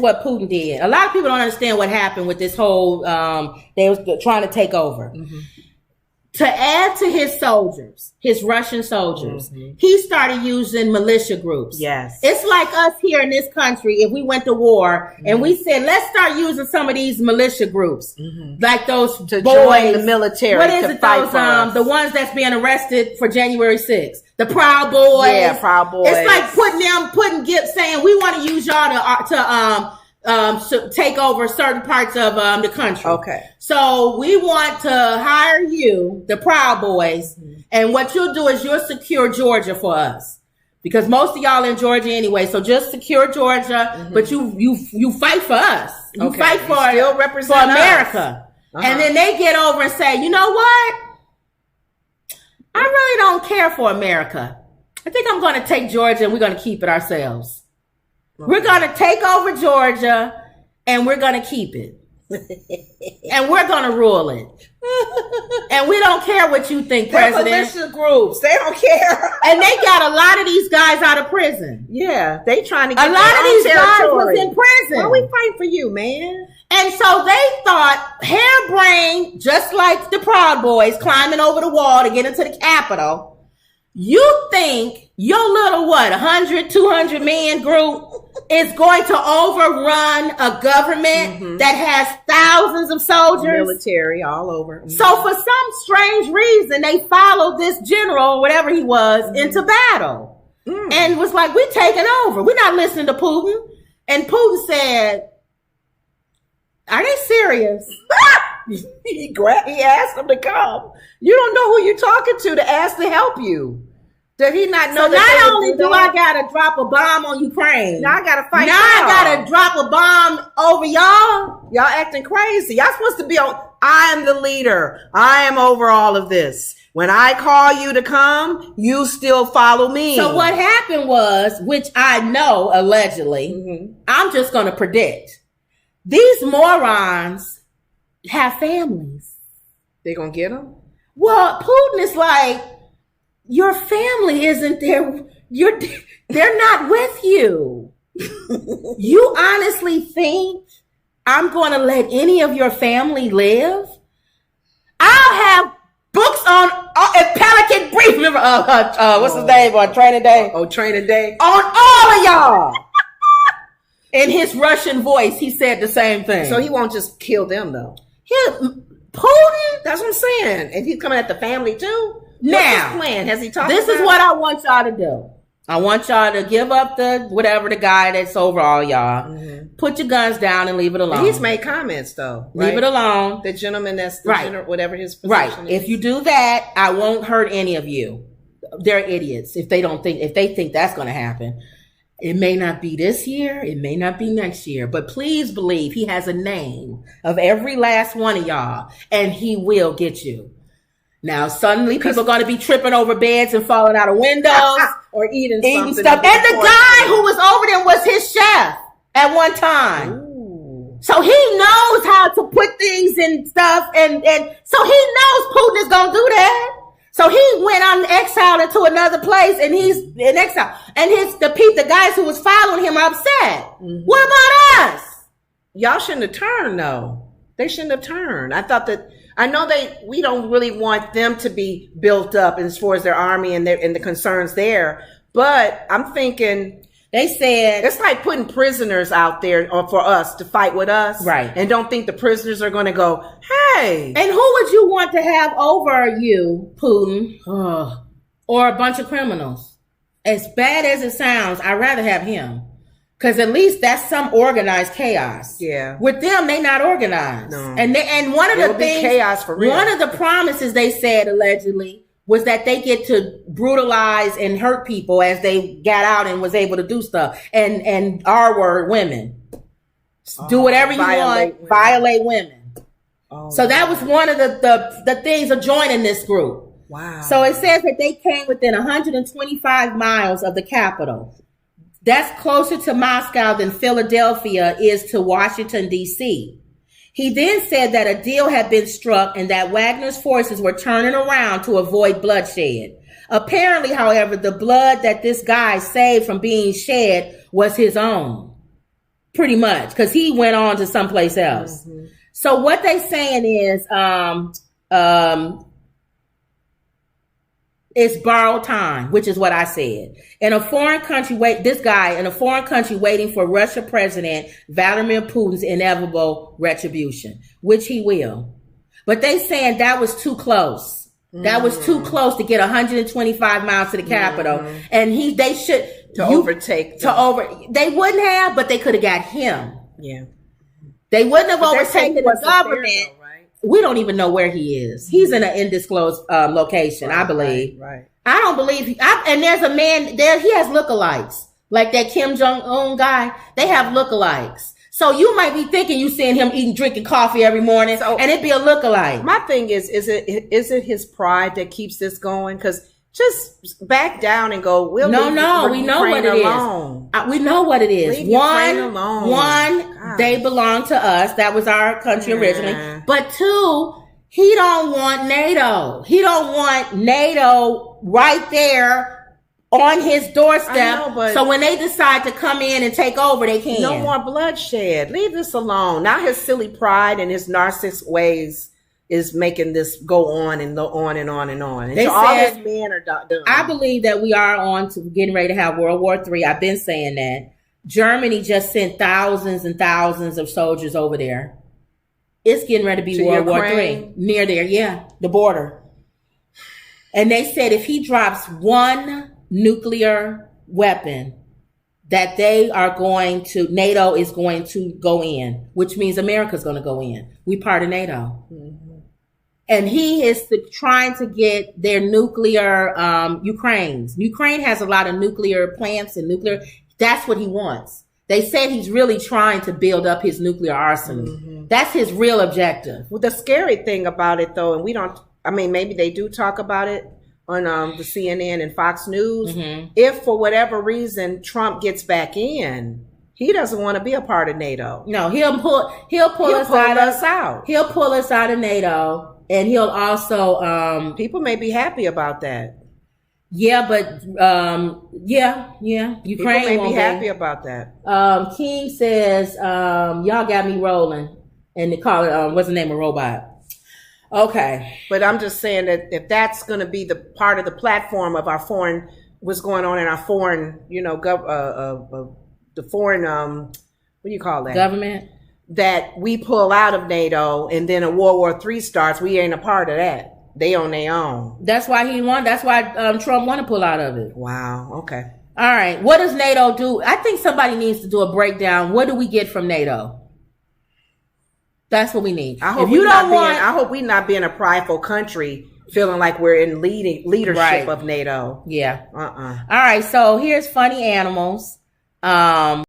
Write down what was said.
what Putin did. A lot of people don't understand what happened with this whole, they was trying to take over. Mm-hmm. To add to his soldiers, his Russian soldiers, he started using militia groups. Yes. It's like us here in this country, if we went to war and we said, let's start using some of these militia groups, like those to boys, join the military. What is it? Those the ones that's being arrested for January 6th, the Proud Boys. Yeah, Proud Boys. It's like saying we want to use y'all to take over certain parts of the country. Okay. So we want to hire you, the Proud Boys, and what you'll do is you'll secure Georgia for us. Because most of y'all in Georgia anyway, so just secure Georgia, but you fight for us. You fight for America. And then they get over and say, you know what? I really don't care for America. I think I'm going to take Georgia and we're going to keep it ourselves. We're going to take over Georgia and we're going to keep it. And we're going to rule it. And we don't care what you think, President. Militia groups, they don't care. And they got a lot of these guys out of prison. Yeah, they trying to get a lot of these guys was in prison. Why we fighting for you, man? And so they thought, harebrained, just like the Proud Boys climbing over the wall to get into the Capitol. You think your little 100, 200 man group is going to overrun a government that has thousands of soldiers? Military all over. So for some strange reason, they followed this general, whatever he was, into battle. And was like, we're taking over. We're not listening to Putin. And Putin said, are they serious? He asked them to come. You don't know who you're talking to ask to help you. Did he not know? So not only do I gotta drop a bomb on Ukraine, now I gotta fight. Now I gotta drop a bomb over y'all. Y'all acting crazy. Y'all supposed to be on. I am the leader. I am over all of this. When I call you to come, you still follow me. So what happened was, which I know allegedly, I'm just gonna predict. These morons have families. They gonna get them? Well, Putin is like, your family isn't there. They're not with you. You honestly think I'm going to let any of your family live? I'll have books on Pelican Brief. Remember, what's his name on Training Day? Training Day. On all of y'all. In his Russian voice, he said the same thing. So he won't just kill them, though. Putin? That's what I'm saying. And he's coming at the family, too? Now, what's his plan? Has he talked this about is what I want y'all to do. I want y'all to give up the guy that's over all y'all. Put your guns down and leave it alone. He's made comments, though. Right? Leave it alone. The gentleman that's the general, whatever his position is. If you do that, I won't hurt any of you. They're idiots if they think that's going to happen. It may not be this year. It may not be next year. But please believe he has a name of every last one of y'all, and he will get you. Now, suddenly people are going to be tripping over beds and falling out of windows. Or eating stuff. And the guy who was over there was his chef at one time. Ooh. So he knows how to put things in stuff. And so he knows Putin is going to do that. So he went on exile into another place, and he's in exile. And the guys who was following him are upset. What about us? Y'all shouldn't have turned, though. They shouldn't have turned. I know we don't really want them to be built up as far as their army and the concerns there. But I'm thinking, they said it's like putting prisoners out there for us to fight with us. Right. And don't think the prisoners are going to go, hey. And who would you want to have over you, Putin? Or a bunch of criminals? As bad as it sounds, I'd rather have him. Because at least that's some organized chaos. Yeah. With them, they not organized. No. And one of the things, chaos for real. One of the promises they said allegedly was that they get to brutalize and hurt people as they got out and was able to do stuff. And our word, women. Do whatever you want, violate women. So that was one of the things of joining this group. Wow. So it says that they came within 125 miles of the capital. That's closer to Moscow than Philadelphia is to Washington, D.C. He then said that a deal had been struck and that Wagner's forces were turning around to avoid bloodshed. Apparently, however, the blood that this guy saved from being shed was his own. pretty much, because he went on to someplace else. Mm-hmm. So what they saying is, it's borrowed time, which is what I said. In a foreign country, in a foreign country waiting for Russian President Vladimir Putin's inevitable retribution, which he will. But they saying that was too close. That was too close to get 125 miles to the Capitol. And they should overtake they wouldn't have, but they could have got him. Yeah. They wouldn't have overtaken the government. There, though, right? We don't even know where he is. He's in an undisclosed location, I believe. Right. I don't believe and there's a man there, he has lookalikes. Like that Kim Jong-un guy, they have lookalikes. So you might be thinking you seeing him eating, drinking coffee every morning, and it'd be a lookalike. My thing is it his pride that keeps this going? Because just back down and go. We know what it is. We know what it is. Leave Ukraine alone. One, they belong to us. That was our country originally. But two, he don't want NATO. He don't want NATO right there on his doorstep. So when they decide to come in and take over, they can. No more bloodshed. Leave this alone. Now his silly pride and his narcissistic ways is making this go on and on and on and on. And they so said, all his men are done. I believe that we are on to getting ready to have World War III. I've been saying that. Germany just sent thousands and thousands of soldiers over there. It's getting ready to be World War III. Near there, the border. And they said if he drops one nuclear weapon, that NATO is going to go in, which means America's going to go in. We part of NATO. Mm-hmm. And he is trying to get their nuclear, Ukraine has a lot of nuclear plants and that's what he wants. They said he's really trying to build up his nuclear arsenal. Mm-hmm. That's his real objective. Well, the scary thing about it though, and maybe they do talk about it on the CNN and Fox News. Mm-hmm. If for whatever reason Trump gets back in, he doesn't want to be a part of NATO. No, he'll pull us out. He'll pull us out of NATO, and he'll also people may be happy about that. Yeah, but Ukraine people may be happy about that. King says y'all got me rolling, and they call it what's the name of robot? Okay. But I'm just saying that if that's going to be the part of the platform of our foreign, what's going on in our foreign, the foreign, what do you call that? Government. That we pull out of NATO and then a World War III starts, we ain't a part of that. They on their own. That's why Trump want to pull out of it. Wow. Okay. All right. What does NATO do? I think somebody needs to do a breakdown. What do we get from NATO? That's what we need. I hope we not being a prideful country, feeling like we're in leadership of NATO. Yeah. All right. So here's funny animals.